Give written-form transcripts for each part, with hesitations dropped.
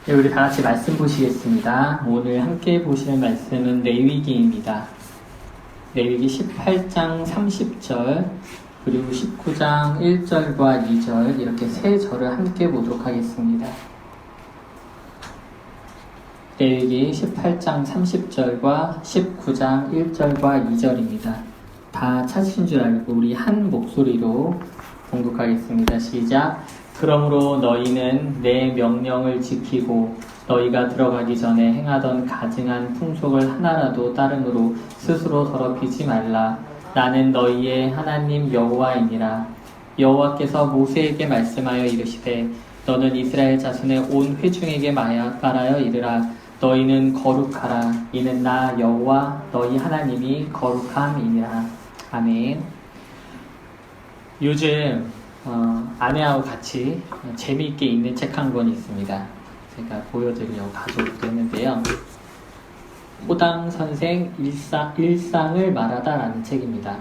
네, 우리 다 같이 말씀 보시겠습니다. 오늘 함께 보시는 말씀은 레위기입니다. 레위기 18장 30절 그리고 19장 1절과 2절 이렇게 세 절을 함께 보도록 하겠습니다. 레위기 18장 30절과 19장 1절과 2절입니다. 다 찾으신 줄 알고 우리 한 목소리로 봉독하겠습니다. 시작. 그러므로 너희는 내 명령을 지키고 너희가 들어가기 전에 행하던 가증한 풍속을 하나라도 따름으로 스스로 더럽히지 말라. 나는 너희의 하나님 여호와이니라. 여호와께서 모세에게 말씀하여 이르시되 너는 이스라엘 자손의 온 회중에게 말하여 이르라. 너희는 거룩하라. 이는 나 여호와 너희 하나님이 거룩함이니라. 아멘. 요즘 아내하고 같이 재미있게 읽는 책 한 권 있습니다. 제가 보여드리려고 가져오기도 했는데요. 호당 선생 일상을 말하다 라는 책입니다.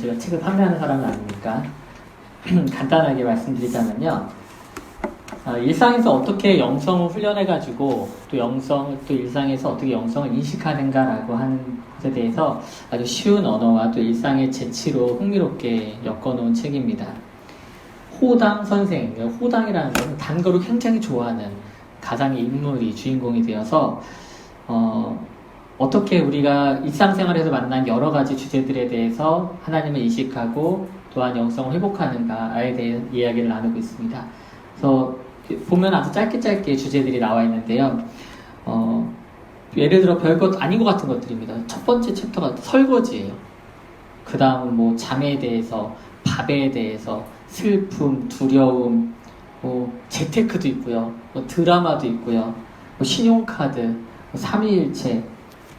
제가 책을 판매하는 사람은 아니니까 간단하게 말씀드리자면요. 일상에서 어떻게 영성을 훈련해가지고 또 일상에서 어떻게 영성을 인식하는가라고 하는 것에 대해서 아주 쉬운 언어와 또 일상의 재치로 흥미롭게 엮어놓은 책입니다. 호당 선생, 호당이라는 것은 단 거를 굉장히 좋아하는 가장의 인물이 주인공이 되어서 어떻게 우리가 일상생활에서 만난 여러 가지 주제들에 대해서 하나님을 인식하고 또한 영성을 회복하는가에 대한 이야기를 나누고 있습니다. 그래서 보면 아주 짧게 주제들이 나와 있는데요. 예를 들어 별것 아닌 것 같은 것들입니다. 첫 번째 챕터가 설거지예요. 그 다음은 잠에 대해서, 밥에 대해서, 슬픔, 두려움, 재테크도 있고요. 드라마도 있고요. 신용카드, 삼위일체,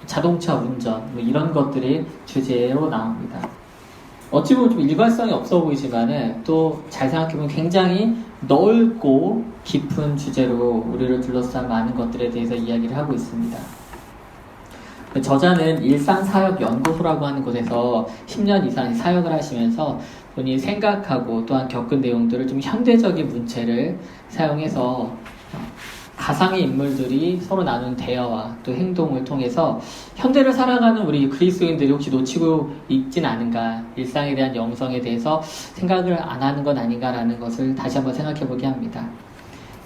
자동차 운전, 이런 것들이 주제로 나옵니다. 어찌 보면 좀 일관성이 없어 보이지만은 또 잘 생각해보면 굉장히 넓고 깊은 주제로 우리를 둘러싼 많은 것들에 대해서 이야기를 하고 있습니다. 저자는 일상사역연구소라고 하는 곳에서 10년 이상 사역을 하시면서 본인이 생각하고 또한 겪은 내용들을 좀 현대적인 문체를 사용해서 가상의 인물들이 서로 나눈 대화와 또 행동을 통해서 현대를 살아가는 우리 그리스도인들이 혹시 놓치고 있진 않은가, 일상에 대한 영성에 대해서 생각을 안 하는 건 아닌가라는 것을 다시 한번 생각해 보게 합니다.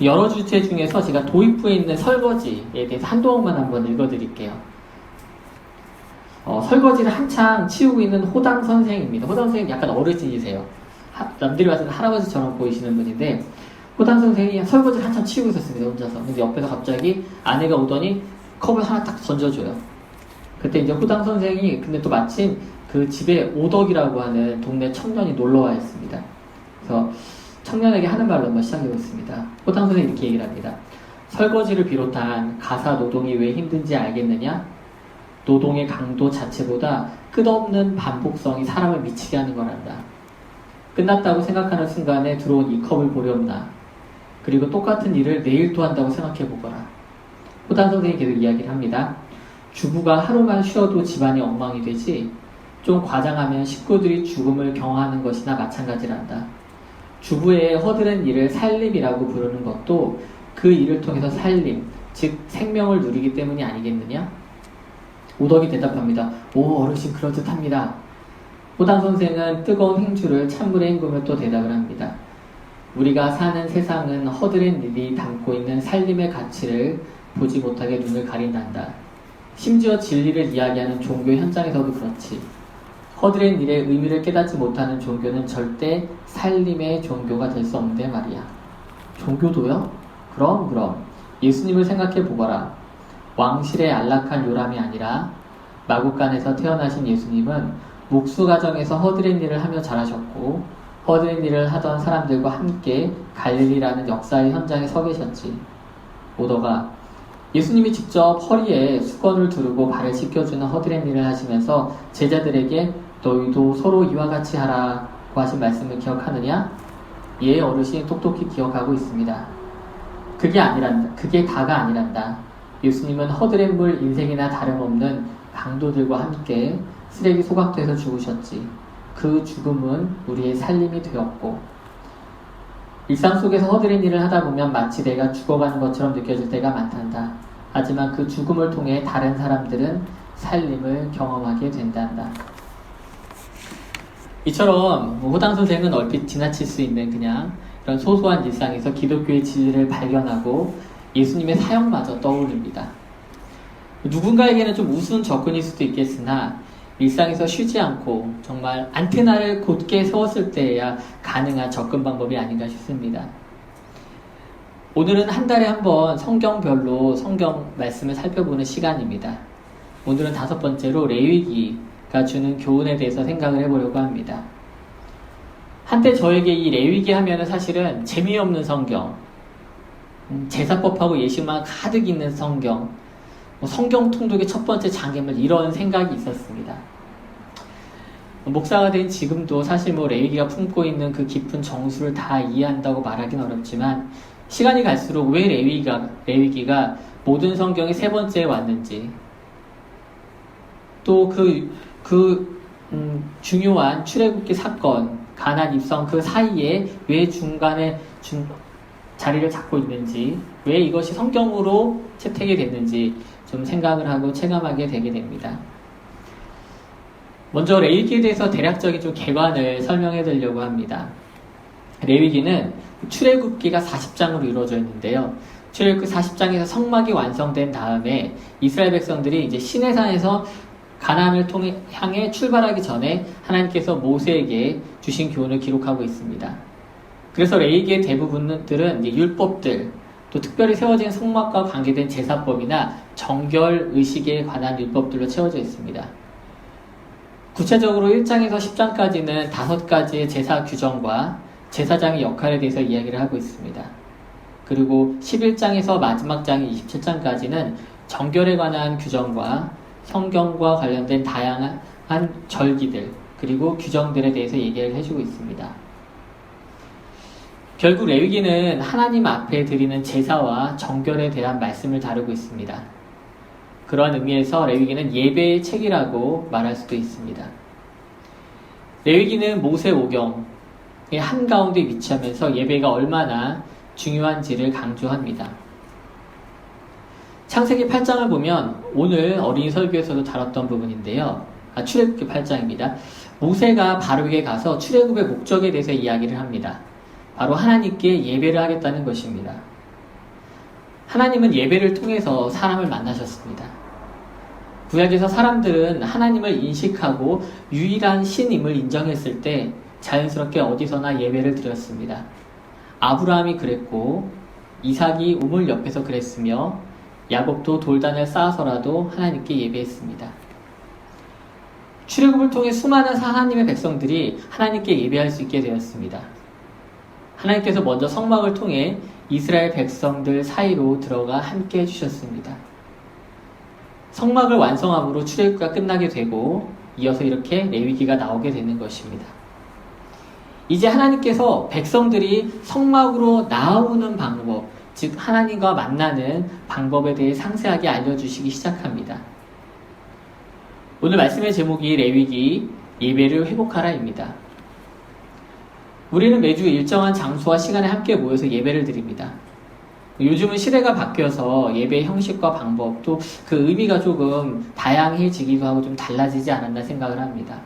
여러 주제 중에서 제가 도입부에 있는 설거지에 대해서 한동안만 한번 읽어드릴게요. 설거지를 한창 치우고 있는 호당 선생입니다. 호당 선생님 약간 어르신이세요. 남들이 봤을 때 할아버지처럼 보이시는 분인데 호당 선생이 설거지를 한참 치우고 있었습니다. 혼자서. 근데 옆에서 갑자기 아내가 오더니 컵을 하나 딱 던져줘요. 그때 이제 호당 선생이 근데 또 마침 그 집에 오덕이라고 하는 동네 청년이 놀러와 있습니다. 그래서 청년에게 하는 말로 한번 시작해보겠습니다. 호당 선생이 이렇게 얘기를 합니다. 설거지를 비롯한 가사 노동이 왜 힘든지 알겠느냐? 노동의 강도 자체보다 끝없는 반복성이 사람을 미치게 하는 거란다. 끝났다고 생각하는 순간에 들어온 이 컵을 보렵나. 그리고 똑같은 일을 내일 또 한다고 생각해보거라. 호당 선생이 계속 이야기를 합니다. 주부가 하루만 쉬어도 집안이 엉망이 되지 좀 과장하면 식구들이 죽음을 경험하는 것이나 마찬가지란다. 주부의 허드렛 일을 살림이라고 부르는 것도 그 일을 통해서 살림, 즉 생명을 누리기 때문이 아니겠느냐? 오덕이 대답합니다. 오, 어르신 그럴듯합니다. 호당 선생은 뜨거운 행주를 찬물에 헹구며 또 대답을 합니다. 우리가 사는 세상은 허드렛 일이 담고 있는 살림의 가치를 보지 못하게 눈을 가린단다. 심지어 진리를 이야기하는 종교 현장에서도 그렇지. 허드렛 일의 의미를 깨닫지 못하는 종교는 절대 살림의 종교가 될 수 없는데 말이야. 종교도요? 그럼 예수님을 생각해 보거라. 왕실의 안락한 요람이 아니라 마국간에서 태어나신 예수님은 목수 가정에서 허드렛 일을 하며 자라셨고 허드렛 일을 하던 사람들과 함께 갈릴리라는 역사의 현장에 서 계셨지. 오더가 예수님이 직접 허리에 수건을 두르고 발을 씻겨주는 허드렛 일을 하시면서 제자들에게 너희도 서로 이와 같이 하라고 하신 말씀을 기억하느냐? 예, 어르신이 똑똑히 기억하고 있습니다. 그게 다가 아니란다. 예수님은 허드렛물 인생이나 다름없는 강도들과 함께 쓰레기 소각도에서 죽으셨지. 그 죽음은 우리의 살림이 되었고 일상 속에서 허드렛 일을 하다 보면 마치 내가 죽어가는 것처럼 느껴질 때가 많단다. 하지만 그 죽음을 통해 다른 사람들은 살림을 경험하게 된단다. 이처럼 호당 선생은 얼핏 지나칠 수 있는 그냥 이런 소소한 일상에서 기독교의 진리를 발견하고 예수님의 사역마저 떠올립니다. 누군가에게는 좀 우스운 접근일 수도 있겠으나 일상에서 쉬지 않고 정말 안테나를 곧게 세웠을 때에야 가능한 접근 방법이 아닌가 싶습니다. 오늘은 한 달에 한 번 성경별로 성경 말씀을 살펴보는 시간입니다. 오늘은 5번째로 레위기가 주는 교훈에 대해서 생각을 해보려고 합니다. 한때 저에게 이 레위기 하면은 사실은 재미없는 성경, 제사법하고 예식만 가득 있는 성경, 성경 통독의 첫 번째 장애물 이런 생각이 있었습니다. 목사가 된 지금도 사실 레위기가 품고 있는 그 깊은 정수를 다 이해한다고 말하기는 어렵지만 시간이 갈수록 왜 레위기가 모든 성경의 3번째에 왔는지 또 중요한 출애굽기 사건, 가나안 입성 그 사이에 왜 중간에 자리를 잡고 있는지, 왜 이것이 성경으로 채택이 됐는지 좀 생각을 하고 체감하게 되게 됩니다. 먼저 레위기에 대해서 대략적인 좀 개관을 설명해 드리려고 합니다. 레위기는 출애굽기가 40장으로 이루어져 있는데요. 출애굽기 40장에서 성막이 완성된 다음에 이스라엘 백성들이 이제 시내산에서 가나안을 향해 출발하기 전에 하나님께서 모세에게 주신 교훈을 기록하고 있습니다. 그래서 레위기의 대부분들은 이제 율법들, 또 특별히 세워진 성막과 관계된 제사법이나 정결 의식에 관한 율법들로 채워져 있습니다. 구체적으로 1장에서 10장까지는 5가지의 제사 규정과 제사장의 역할에 대해서 이야기를 하고 있습니다. 그리고 11장에서 마지막 장인 27장까지는 정결에 관한 규정과 성경과 관련된 다양한 절기들 그리고 규정들에 대해서 얘기를 해주고 있습니다. 결국 레위기는 하나님 앞에 드리는 제사와 정결에 대한 말씀을 다루고 있습니다. 그러한 의미에서 레위기는 예배의 책이라고 말할 수도 있습니다. 레위기는 모세 오경의 한가운데 위치하면서 예배가 얼마나 중요한지를 강조합니다. 창세기 8장을 보면 오늘 어린이 설교에서도 다뤘던 부분인데요. 출애굽기 8장입니다. 모세가 바로에게 가서 출애굽의 목적에 대해서 이야기를 합니다. 바로 하나님께 예배를 하겠다는 것입니다. 하나님은 예배를 통해서 사람을 만나셨습니다. 구약에서 사람들은 하나님을 인식하고 유일한 신임을 인정했을 때 자연스럽게 어디서나 예배를 드렸습니다. 아브라함이 그랬고 이삭이 우물 옆에서 그랬으며 야곱도 돌단을 쌓아서라도 하나님께 예배했습니다. 출애굽을 통해 수많은 하나님의 백성들이 하나님께 예배할 수 있게 되었습니다. 하나님께서 먼저 성막을 통해 이스라엘 백성들 사이로 들어가 함께 해주셨습니다. 성막을 완성함으로 출애굽가 끝나게 되고 이어서 이렇게 레위기가 나오게 되는 것입니다. 이제 하나님께서 백성들이 성막으로 나오는 방법, 즉 하나님과 만나는 방법에 대해 상세하게 알려주시기 시작합니다. 오늘 말씀의 제목이 레위기 예배를 회복하라입니다. 우리는 매주 일정한 장소와 시간에 함께 모여서 예배를 드립니다. 요즘은 시대가 바뀌어서 예배의 형식과 방법 또 그 의미가 조금 다양해지기도 하고 좀 달라지지 않았나 생각을 합니다.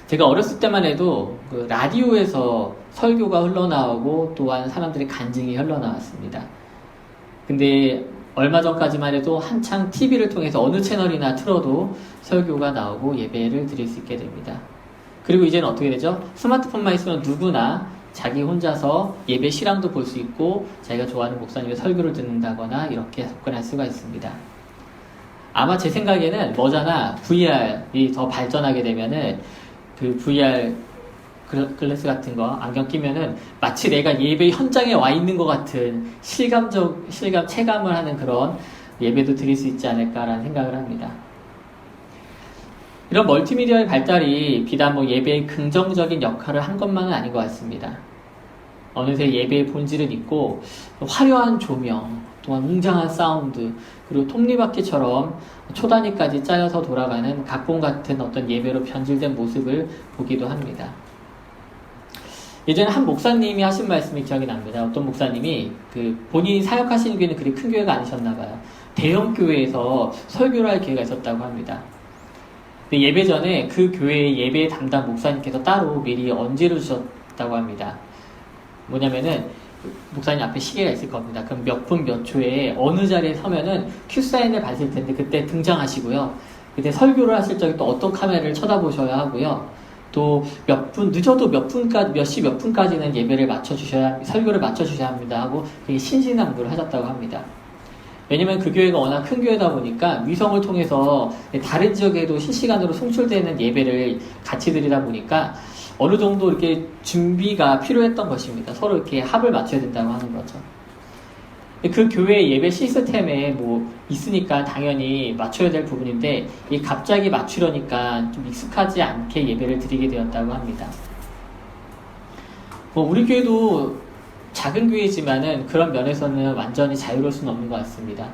제가 어렸을 때만 해도 그 라디오에서 설교가 흘러나오고 또한 사람들의 간증이 흘러나왔습니다. 근데 얼마 전까지만 해도 한창 TV를 통해서 어느 채널이나 틀어도 설교가 나오고 예배를 드릴 수 있게 됩니다. 그리고 이제는 어떻게 되죠? 스마트폰만 있으면 누구나 자기 혼자서 예배 실황도 볼 수 있고 자기가 좋아하는 목사님의 설교를 듣는다거나 이렇게 접근할 수가 있습니다. 아마 제 생각에는 머지않아 VR이 더 발전하게 되면은 그 VR 글래스 같은 거 안경 끼면은 마치 내가 예배 현장에 와 있는 것 같은 체감을 하는 그런 예배도 드릴 수 있지 않을까라는 생각을 합니다. 이런 멀티미디어의 발달이 비단 예배의 긍정적인 역할을 한 것만은 아닌 것 같습니다. 어느새 예배의 본질은 있고 화려한 조명, 또한 웅장한 사운드, 그리고 톱니바퀴처럼 초단위까지 짜여서 돌아가는 각본 같은 어떤 예배로 변질된 모습을 보기도 합니다. 예전에 한 목사님이 하신 말씀이 기억이 납니다. 어떤 목사님이 본인이 사역하시는 교회는 그리 큰 교회가 아니셨나 봐요. 대형 교회에서 설교를 할 기회가 있었다고 합니다. 근데 예배 전에 그 교회의 예배 담당 목사님께서 따로 미리 언지를 주셨다고 합니다. 뭐냐면은 목사님 앞에 시계가 있을 겁니다. 그럼 몇 분 몇 초에 어느 자리에 서면은 큐사인을 받을 텐데 그때 등장하시고요. 그때 설교를 하실 적에 또 어떤 카메라를 쳐다보셔야 하고요. 또 늦어도 몇 분까지는 예배를 설교를 맞춰주셔야 합니다 하고 되게 신신당부를 하셨다고 합니다. 왜냐면 그 교회가 워낙 큰 교회다 보니까 위성을 통해서 다른 지역에도 실시간으로 송출되는 예배를 같이 드리다 보니까 어느 정도 이렇게 준비가 필요했던 것입니다. 서로 이렇게 합을 맞춰야 된다고 하는 거죠. 그 교회 예배 시스템에 있으니까 당연히 맞춰야 될 부분인데 갑자기 맞추려니까 좀 익숙하지 않게 예배를 드리게 되었다고 합니다. 우리 교회도 작은 교회지만은 그런 면에서는 완전히 자유로울 수는 없는 것 같습니다.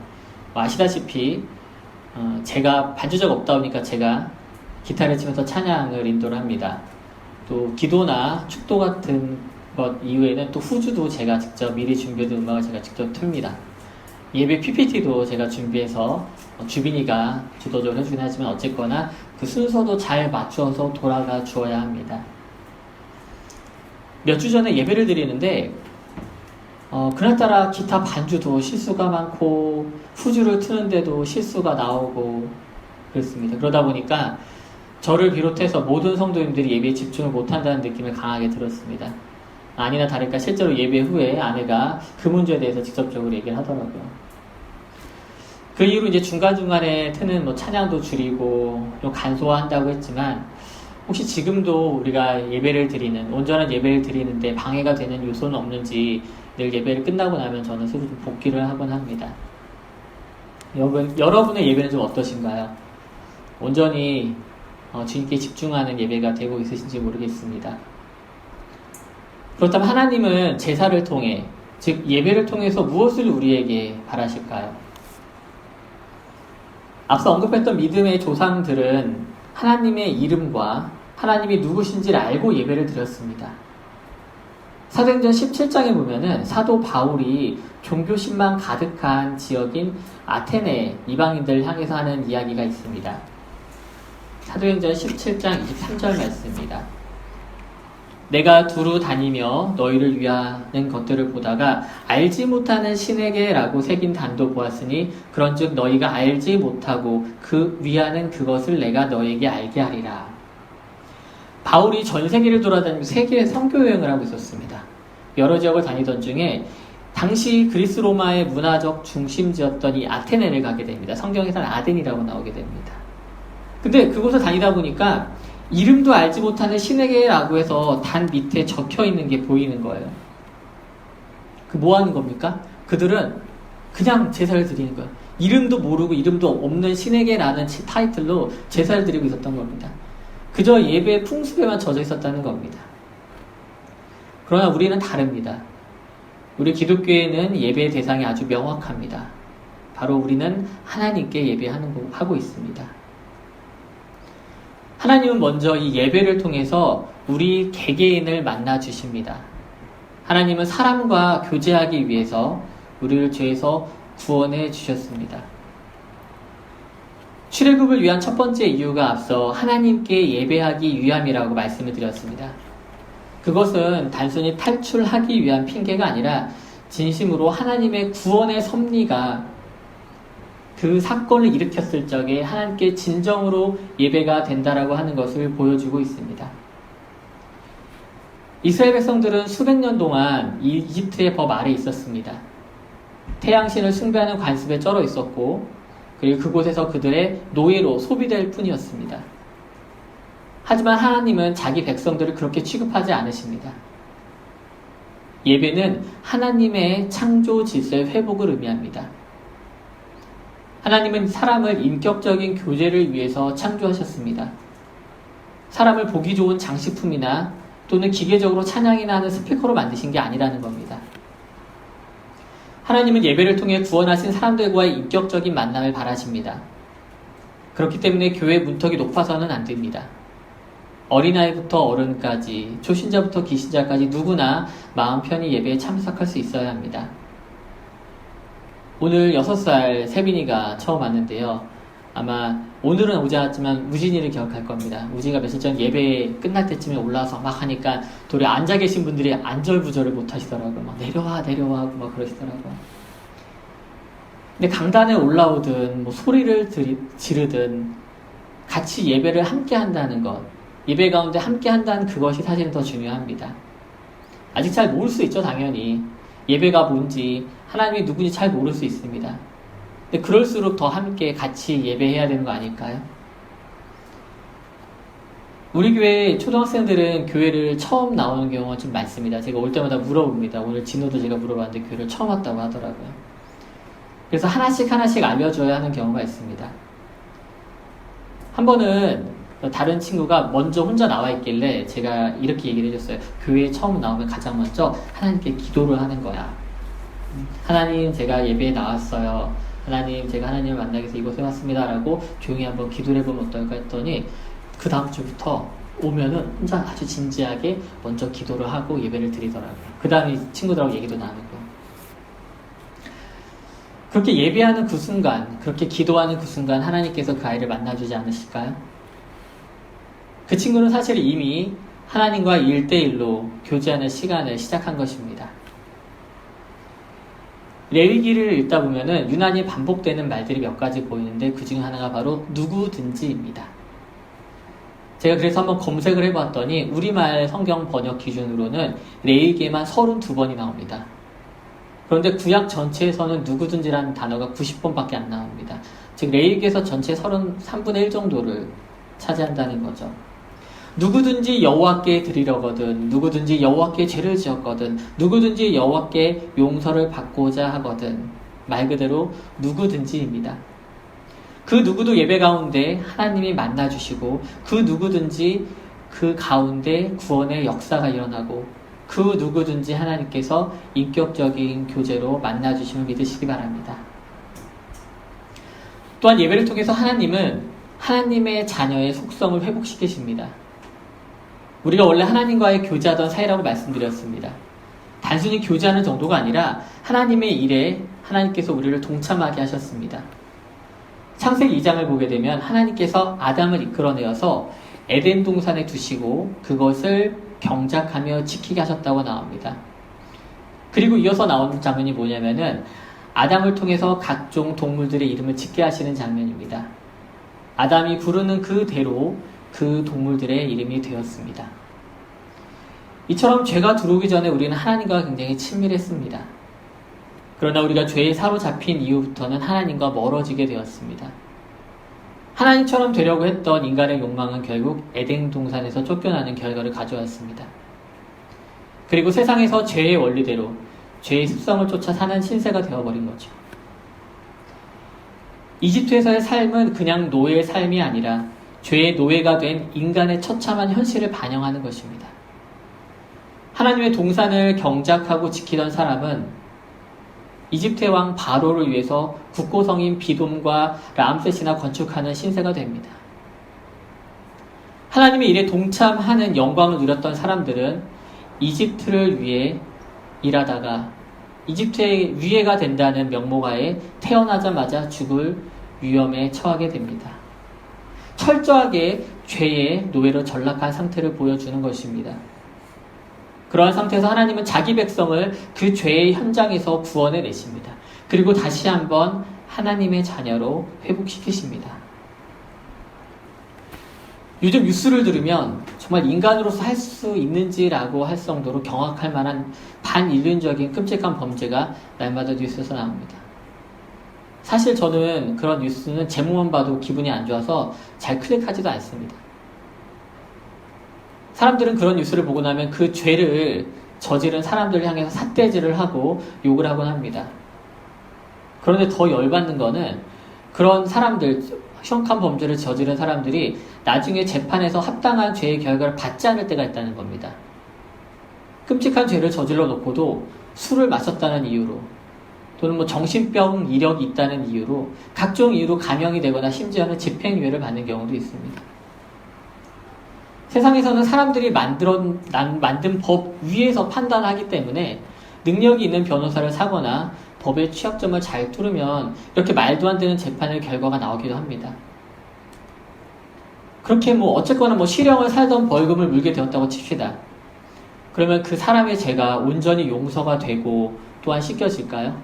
아시다시피 제가 반주자가 없다 보니까 제가 기타를 치면서 찬양을 인도를 합니다. 또 기도나 축도 같은 것 이후에는 또 후주도 제가 직접 미리 준비해둔 음악을 제가 직접 틉니다. 예배 PPT도 제가 준비해서 주빈이가 주도적으로 해주긴 하지만 어쨌거나 그 순서도 잘 맞춰서 돌아가 주어야 합니다. 몇 주 전에 예배를 드리는데 그날따라 기타 반주도 실수가 많고 후주를 트는데도 실수가 나오고 그렇습니다. 그러다 보니까 저를 비롯해서 모든 성도님들이 예배에 집중을 못한다는 느낌을 강하게 들었습니다. 아니나 다를까 실제로 예배 후에 아내가 그 문제에 대해서 직접적으로 얘기를 하더라고요. 그 이후로 이제 중간중간에 트는 찬양도 줄이고 좀 간소화한다고 했지만 혹시 지금도 우리가 온전한 예배를 드리는데 방해가 되는 요소는 없는지 늘 예배를 끝나고 나면 저는 스스로 좀 복기를 하곤 합니다. 여러분의 예배는 좀 어떠신가요? 온전히 주님께 집중하는 예배가 되고 있으신지 모르겠습니다. 그렇다면 하나님은 제사를 통해, 즉 예배를 통해서 무엇을 우리에게 바라실까요? 앞서 언급했던 믿음의 조상들은 하나님의 이름과 하나님이 누구신지를 알고 예배를 드렸습니다. 사도행전 17장에 보면은 사도 바울이 종교심만 가득한 지역인 아테네 이방인들을 향해서 하는 이야기가 있습니다. 사도행전 17장 23절 말씀입니다. 내가 두루 다니며 너희를 위하는 것들을 보다가 알지 못하는 신에게라고 새긴 단도 보았으니 그런즉 너희가 알지 못하고 그 위하는 그것을 내가 너희에게 알게 하리라. 바울이 전 세계를 돌아다니면서 세계 선교 여행을 하고 있었습니다. 여러 지역을 다니던 중에 당시 그리스 로마의 문화적 중심지였던 이 아테네를 가게 됩니다. 성경에서는 아덴이라고 나오게 됩니다. 근데 그곳을 다니다 보니까 이름도 알지 못하는 신에게라고 해서 단 밑에 적혀 있는 게 보이는 거예요. 뭐 하는 겁니까? 그들은 그냥 제사를 드리는 거예요. 이름도 모르고 이름도 없는 신에게라는 타이틀로 제사를 드리고 있었던 겁니다. 그저 예배 풍습에만 젖어 있었다는 겁니다. 그러나 우리는 다릅니다. 우리 기독교에는 예배의 대상이 아주 명확합니다. 바로 우리는 하나님께 예배하고 있습니다. 하나님은 먼저 이 예배를 통해서 우리 개개인을 만나 주십니다. 하나님은 사람과 교제하기 위해서 우리를 죄에서 구원해 주셨습니다. 출애굽을 위한 첫 번째 이유가 앞서 하나님께 예배하기 위함이라고 말씀을 드렸습니다. 그것은 단순히 탈출하기 위한 핑계가 아니라 진심으로 하나님의 구원의 섭리가 그 사건을 일으켰을 적에 하나님께 진정으로 예배가 된다라고 하는 것을 보여주고 있습니다. 이스라엘 백성들은 수백 년 동안 이집트의 법 아래 있었습니다. 태양신을 숭배하는 관습에 쩔어 있었고 그리고 그곳에서 그들의 노예로 소비될 뿐이었습니다. 하지만 하나님은 자기 백성들을 그렇게 취급하지 않으십니다. 예배는 하나님의 창조 질서의 회복을 의미합니다. 하나님은 사람을 인격적인 교제를 위해서 창조하셨습니다. 사람을 보기 좋은 장식품이나 또는 기계적으로 찬양이나 하는 스피커로 만드신 게 아니라는 겁니다. 하나님은 예배를 통해 구원하신 사람들과의 인격적인 만남을 바라십니다. 그렇기 때문에 교회 문턱이 높아서는 안 됩니다. 어린아이부터 어른까지, 초신자부터 기신자까지 누구나 마음 편히 예배에 참석할 수 있어야 합니다. 오늘 6살 세빈이가 처음 왔는데요. 아마 오늘은 오지 않았지만 우진이를 기억할 겁니다. 우진이가 며칠 전 예배 끝날 때쯤에 올라와서 막 하니까 도리 앉아 계신 분들이 안절부절을 못 하시더라고요. 막 내려와 하고 막 그러시더라고요. 근데 강단에 올라오든 뭐 소리를 지르든 같이 예배를 함께 한다는 것, 예배 가운데 함께 한다는 그것이 사실은 더 중요합니다. 아직 잘 모를 수 있죠, 당연히. 예배가 뭔지, 하나님이 누군지 잘 모를 수 있습니다. 근데 그럴수록 더 함께 같이 예배해야 되는 거 아닐까요? 우리 교회 초등학생들은 교회를 처음 나오는 경우가 좀 많습니다. 제가 올 때마다 물어봅니다. 오늘 진호도 제가 물어봤는데 교회를 처음 왔다고 하더라고요. 그래서 하나씩 알려줘야 하는 경우가 있습니다. 한 번은 다른 친구가 먼저 혼자 나와 있길래 제가 이렇게 얘기를 해줬어요. 교회에 처음 나오면 가장 먼저 하나님께 기도를 하는 거야. 하나님, 제가 예배에 나왔어요. 하나님, 제가 하나님을 만나기 위해서 이곳에 왔습니다. 라고 조용히 한번 기도를 해보면 어떨까 했더니 그 다음 주부터 오면은 혼자 아주 진지하게 먼저 기도를 하고 예배를 드리더라고요. 그 다음에 친구들하고 얘기도 나누고. 그렇게 예배하는 그 순간, 그렇게 기도하는 그 순간 하나님께서 그 아이를 만나주지 않으실까요? 그 친구는 사실 이미 하나님과 1대1로 교제하는 시간을 시작한 것입니다. 레위기를 읽다 보면은 유난히 반복되는 말들이 몇 가지 보이는데 그 중 하나가 바로 누구든지입니다. 제가 그래서 한번 검색을 해봤더니 우리말 성경 번역 기준으로는 레위기에만 32번이 나옵니다. 그런데 구약 전체에서는 누구든지라는 단어가 90번밖에 안 나옵니다. 즉 레위기에서 전체 33분의 1 정도를 차지한다는 거죠. 누구든지 여호와께 드리려거든, 누구든지 여호와께 죄를 지었거든, 누구든지 여호와께 용서를 받고자 하거든. 말 그대로 누구든지입니다. 그 누구도 예배 가운데 하나님이 만나주시고 그 누구든지 그 가운데 구원의 역사가 일어나고 그 누구든지 하나님께서 인격적인 교제로 만나주심을 믿으시기 바랍니다. 또한 예배를 통해서 하나님은 하나님의 자녀의 속성을 회복시키십니다. 우리가 원래 하나님과의 교제하던 사이라고 말씀드렸습니다. 단순히 교제하는 정도가 아니라 하나님의 일에 하나님께서 우리를 동참하게 하셨습니다. 창세기 2장을 보게 되면 하나님께서 아담을 이끌어내어서 에덴 동산에 두시고 그것을 경작하며 지키게 하셨다고 나옵니다. 그리고 이어서 나오는 장면이 뭐냐면은 아담을 통해서 각종 동물들의 이름을 짓게 하시는 장면입니다. 아담이 부르는 그대로 그 동물들의 이름이 되었습니다. 이처럼 죄가 들어오기 전에 우리는 하나님과 굉장히 친밀했습니다. 그러나 우리가 죄에 사로잡힌 이후부터는 하나님과 멀어지게 되었습니다. 하나님처럼 되려고 했던 인간의 욕망은 결국 에덴 동산에서 쫓겨나는 결과를 가져왔습니다. 그리고 세상에서 죄의 원리대로 죄의 습성을 쫓아 사는 신세가 되어버린 거죠. 이집트에서의 삶은 그냥 노예의 삶이 아니라 죄의 노예가 된 인간의 처참한 현실을 반영하는 것입니다. 하나님의 동산을 경작하고 지키던 사람은 이집트의 왕 바로를 위해서 국고성인 비돔과 람셋이나 건축하는 신세가 됩니다. 하나님의 일에 동참하는 영광을 누렸던 사람들은 이집트를 위해 일하다가 이집트의 위해가 된다는 명목하에 태어나자마자 죽을 위험에 처하게 됩니다. 철저하게 죄의 노예로 전락한 상태를 보여주는 것입니다. 그러한 상태에서 하나님은 자기 백성을 그 죄의 현장에서 구원해 내십니다. 그리고 다시 한번 하나님의 자녀로 회복시키십니다. 요즘 뉴스를 들으면 정말 인간으로서 할 수 있는지라고 할 정도로 경악할 만한 반인륜적인 끔찍한 범죄가 날마다 뉴스에서 나옵니다. 사실 저는 그런 뉴스는 제목만 봐도 기분이 안 좋아서 잘 클릭하지도 않습니다. 사람들은 그런 뉴스를 보고 나면 그 죄를 저지른 사람들을 향해서 삿대질을 하고 욕을 하곤 합니다. 그런데 더 열받는 거는 그런 사람들, 흉악한 범죄를 저지른 사람들이 나중에 재판에서 합당한 죄의 결과를 받지 않을 때가 있다는 겁니다. 끔찍한 죄를 저질러 놓고도 술을 마셨다는 이유로 또는 정신병 이력이 있다는 이유로 각종 이유로 감형이 되거나 심지어는 집행유예를 받는 경우도 있습니다. 세상에서는 사람들이 만든 법 위에서 판단하기 때문에 능력이 있는 변호사를 사거나 법의 취약점을 잘 뚫으면 이렇게 말도 안 되는 재판의 결과가 나오기도 합니다. 그렇게 어쨌거나 실형을 살던 벌금을 물게 되었다고 칩시다. 그러면 그 사람의 죄가 온전히 용서가 되고 또한 씻겨질까요?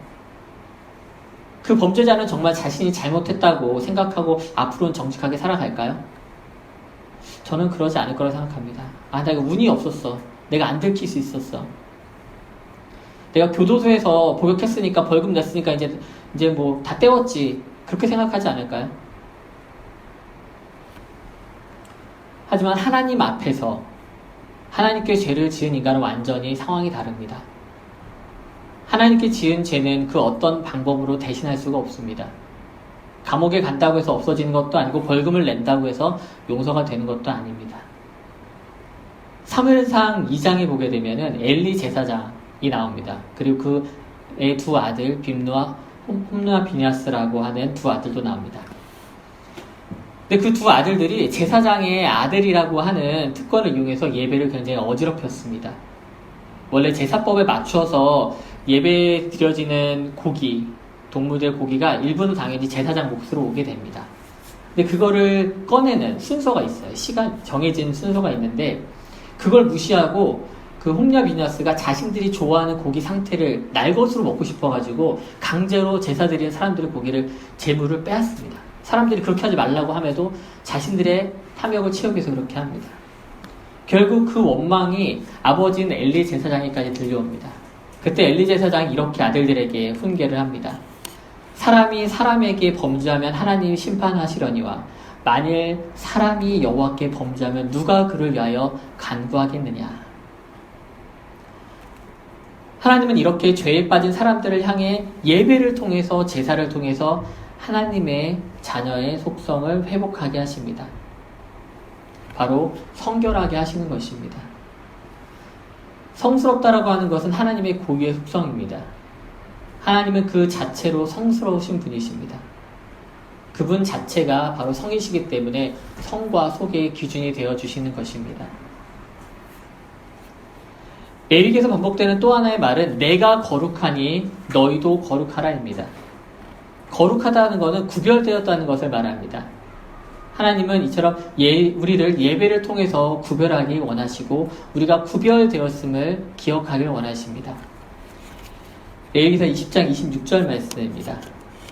그 범죄자는 정말 자신이 잘못했다고 생각하고 앞으로는 정직하게 살아갈까요? 저는 그러지 않을 거라고 생각합니다. 내가 운이 없었어. 내가 안 들킬 수 있었어. 내가 교도소에서 복역했으니까 벌금 냈으니까 이제 다 때웠지. 그렇게 생각하지 않을까요? 하지만 하나님 앞에서 하나님께 죄를 지은 인간은 완전히 상황이 다릅니다. 하나님께 지은 죄는 그 어떤 방법으로 대신할 수가 없습니다. 감옥에 간다고 해서 없어지는 것도 아니고 벌금을 낸다고 해서 용서가 되는 것도 아닙니다. 사무엘상 2장에 보게 되면은 엘리 제사장이 나옵니다. 그리고 그의 두 아들 빔누와 홈누와 비냐스라고 하는 두 아들도 나옵니다. 근데 그 두 아들들이 제사장의 아들이라고 하는 특권을 이용해서 예배를 굉장히 어지럽혔습니다. 원래 제사법에 맞춰서 예배에 드려지는 고기, 동물들 고기가 일부는 당연히 제사장 몫으로 오게 됩니다. 근데 그거를 꺼내는 순서가 있어요. 정해진 순서가 있는데 그걸 무시하고 그 홈냐 비냐스가 자신들이 좋아하는 고기 상태를 날 것으로 먹고 싶어가지고 강제로 제사 드리는 사람들의 고기를 제물을 빼앗습니다. 사람들이 그렇게 하지 말라고 함에도 자신들의 탐욕을 채우기 위해서 그렇게 합니다. 결국 그 원망이 아버지인 엘리 제사장에까지 들려옵니다. 그때 엘리 제사장이 이렇게 아들들에게 훈계를 합니다. 사람이 사람에게 범죄하면 하나님이 심판하시려니와 만일 사람이 여호와께 범죄하면 누가 그를 위하여 간구하겠느냐. 하나님은 이렇게 죄에 빠진 사람들을 향해 예배를 통해서 제사를 통해서 하나님의 자녀의 속성을 회복하게 하십니다. 바로 성결하게 하시는 것입니다. 성스럽다라고 하는 것은 하나님의 고유의 속성입니다. 하나님은 그 자체로 성스러우신 분이십니다. 그분 자체가 바로 성이시기 때문에 성과 속의 기준이 되어주시는 것입니다. 레위기에서 반복되는 또 하나의 말은 내가 거룩하니 너희도 거룩하라입니다. 거룩하다는 것은 구별되었다는 것을 말합니다. 하나님은 이처럼 우리를 예배를 통해서 구별하기 원하시고 우리가 구별되었음을 기억하길 원하십니다. 레위기서 20장 26절 말씀입니다.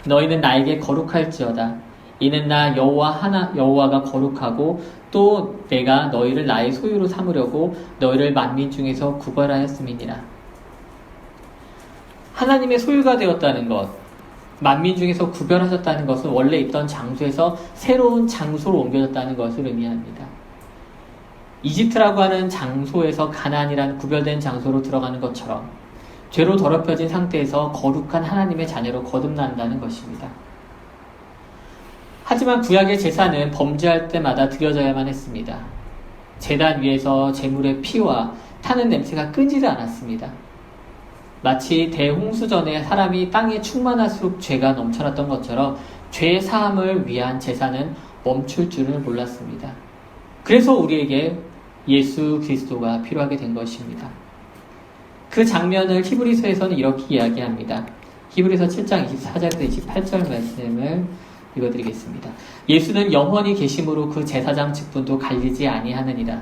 너희는 나에게 거룩할지어다. 이는 나 여호와가 거룩하고 또 내가 너희를 나의 소유로 삼으려고 너희를 만민 중에서 구별하였음이니라. 하나님의 소유가 되었다는 것, 만민 중에서 구별하셨다는 것은 원래 있던 장소에서 새로운 장소로 옮겨졌다는 것을 의미합니다. 이집트라고 하는 장소에서 가나안이라는 구별된 장소로 들어가는 것처럼 죄로 더럽혀진 상태에서 거룩한 하나님의 자녀로 거듭난다는 것입니다. 하지만 구약의 제사는 범죄할 때마다 드려져야만 했습니다. 제단 위에서 제물의 피와 타는 냄새가 끊이지 않았습니다. 마치 대홍수전에 사람이 땅에 충만할수록 죄가 넘쳐났던 것처럼 죄 사함을 위한 제사는 멈출 줄을 몰랐습니다. 그래서 우리에게 예수 그리스도가 필요하게 된 것입니다. 그 장면을 히브리서에서는 이렇게 이야기합니다. 히브리서 7장 24절에서 28절 말씀을 읽어드리겠습니다. 예수는 영원히 계심으로 그 제사장 직분도 갈리지 아니하느니라.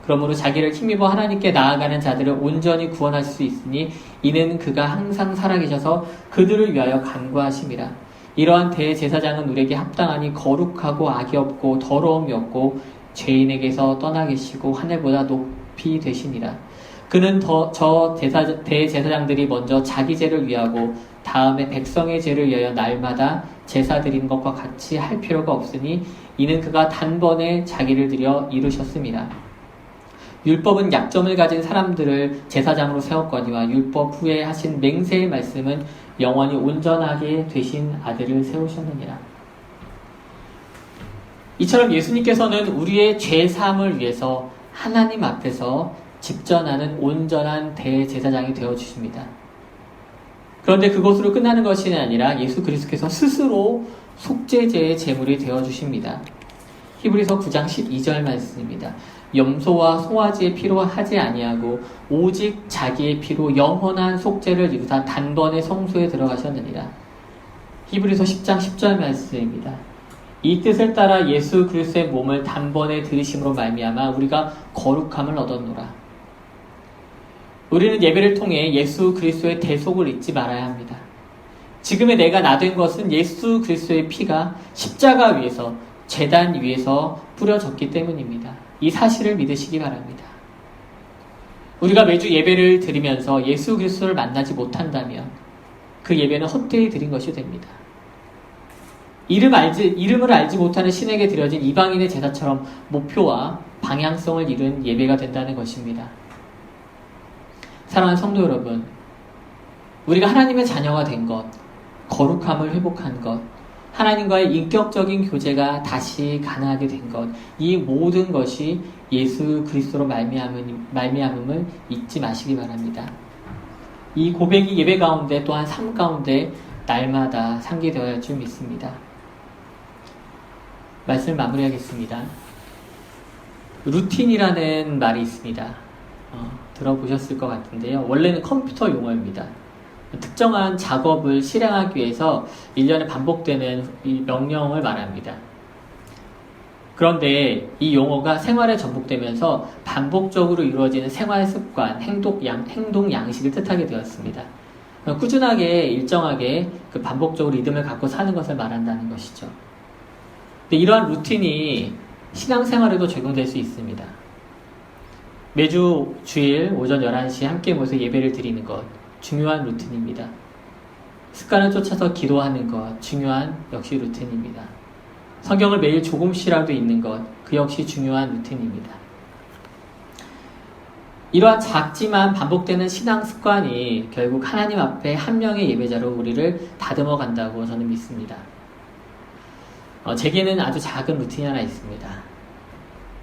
그러므로 자기를 힘입어 하나님께 나아가는 자들을 온전히 구원하실 수 있으니 이는 그가 항상 살아계셔서 그들을 위하여 간구하심이라. 이러한 대제사장은 우리에게 합당하니 거룩하고 악이 없고 더러움이 없고 죄인에게서 떠나 계시고 하늘보다 높이 되시니라. 그는 저 대제사장들이 먼저 자기 죄를 위하고 다음에 백성의 죄를 위하여 날마다 제사 드리는 것과 같이 할 필요가 없으니 이는 그가 단번에 자기를 들여 이루셨습니다. 율법은 약점을 가진 사람들을 제사장으로 세웠거니와 율법 후에 하신 맹세의 말씀은 영원히 온전하게 되신 아들을 세우셨느니라. 이처럼 예수님께서는 우리의 죄사함을 위해서 하나님 앞에서 집전하는 온전한 대제사장이 되어주십니다. 그런데 그것으로 끝나는 것이 아니라 예수 그리스도께서 스스로 속죄제의 제물이 되어주십니다. 히브리서 9장 12절 말씀입니다. 염소와 송아지의 피로 하지 아니하고 오직 자기의 피로 영원한 속죄를 이루사 단번에 성소에 들어가셨느니라. 히브리서 10장 10절 말씀입니다. 이 뜻을 따라 예수 그리스도의 몸을 단번에 들이심으로 말미암아 우리가 거룩함을 얻었노라. 우리는 예배를 통해 예수 그리스도의 대속을 잊지 말아야 합니다. 지금의 내가 나된 것은 예수 그리스도의 피가 십자가 위에서 제단 위에서 뿌려졌기 때문입니다. 이 사실을 믿으시기 바랍니다. 우리가 매주 예배를 드리면서 예수 그리스도를 만나지 못한다면 그 예배는 헛되이 드린 것이 됩니다. 이름을 알지 못하는 신에게 드려진 이방인의 제사처럼 목표와 방향성을 잃은 예배가 된다는 것입니다. 사랑하는 성도 여러분, 우리가 하나님의 자녀가 된 것, 거룩함을 회복한 것, 하나님과의 인격적인 교제가 다시 가능하게 된 것, 이 모든 것이 예수 그리스도로 말미암음을 잊지 마시기 바랍니다. 이 고백이 예배 가운데 또한 삶 가운데 날마다 상기되어야 할 줄 믿습니다. 말씀을 마무리하겠습니다. 루틴이라는 말이 있습니다. 들어보셨을 것 같은데요. 원래는 컴퓨터 용어입니다. 특정한 작업을 실행하기 위해서 1년에 반복되는 이 명령을 말합니다. 그런데 이 용어가 생활에 전복되면서 반복적으로 이루어지는 생활 습관, 행동 양식을 뜻하게 되었습니다. 꾸준하게, 일정하게 그 반복적으로 리듬을 갖고 사는 것을 말한다는 것이죠. 근데 이러한 루틴이 신앙생활에도 적용될 수 있습니다. 매주 주일 오전 11시에 함께 모여서 예배를 드리는 것, 중요한 루틴입니다. 습관을 쫓아서 기도하는 것, 중요한 역시 루틴입니다. 성경을 매일 조금씩이라도 읽는 것, 그 역시 중요한 루틴입니다. 이러한 작지만 반복되는 신앙 습관이 결국 하나님 앞에 한 명의 예배자로 우리를 다듬어 간다고 저는 믿습니다. 제게는 아주 작은 루틴이 하나 있습니다.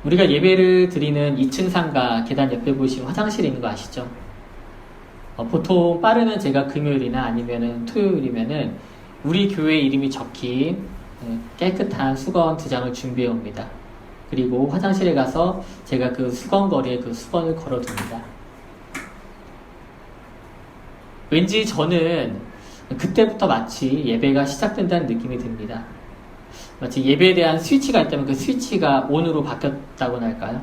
우리가 예배를 드리는 2층 상가 계단 옆에 보시면 화장실이 있는 거 아시죠? 보통 빠르면 제가 금요일이나 아니면은 토요일이면은 우리 교회 이름이 적힌 깨끗한 수건 2장을 준비해 옵니다. 그리고 화장실에 가서 제가 그 수건거리에 그 수건을 걸어둡니다. 왠지 저는 그때부터 마치 예배가 시작된다는 느낌이 듭니다. 마치 예배에 대한 스위치가 있다면 그 스위치가 ON으로 바뀌었다고나 할까요?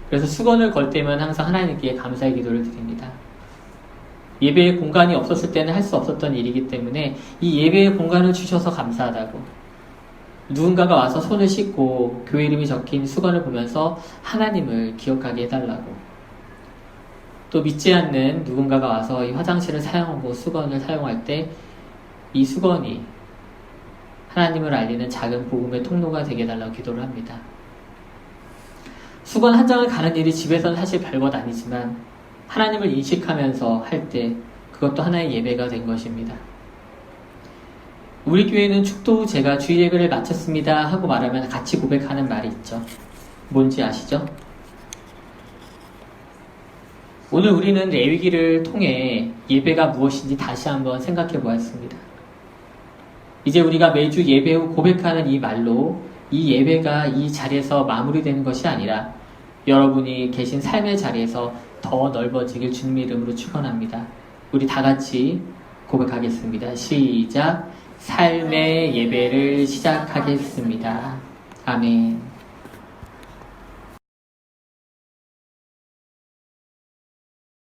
그래서 수건을 걸 때면 항상 하나님께 감사의 기도를 드립니다. 예배의 공간이 없었을 때는 할 수 없었던 일이기 때문에 이 예배의 공간을 주셔서 감사하다고, 누군가가 와서 손을 씻고 교회 이름이 적힌 수건을 보면서 하나님을 기억하게 해달라고, 또 믿지 않는 누군가가 와서 이 화장실을 사용하고 수건을 사용할 때 이 수건이 하나님을 알리는 작은 복음의 통로가 되게 해달라고 기도를 합니다. 수건 한 장을 가는 일이 집에서는 사실 별것 아니지만 하나님을 인식하면서 할 때 그것도 하나의 예배가 된 것입니다. 우리 교회는 축도 후 제가 주일 예배를 마쳤습니다 하고 말하면 같이 고백하는 말이 있죠. 뭔지 아시죠? 오늘 우리는 레위기를 통해 예배가 무엇인지 다시 한번 생각해 보았습니다. 이제 우리가 매주 예배 후 고백하는 이 말로 이 예배가 이 자리에서 마무리되는 것이 아니라 여러분이 계신 삶의 자리에서 더 넓어지길 주님의 이름으로 축원합니다. 우리 다 같이 고백하겠습니다. 시작. 삶의 예배를 시작하겠습니다. 아멘.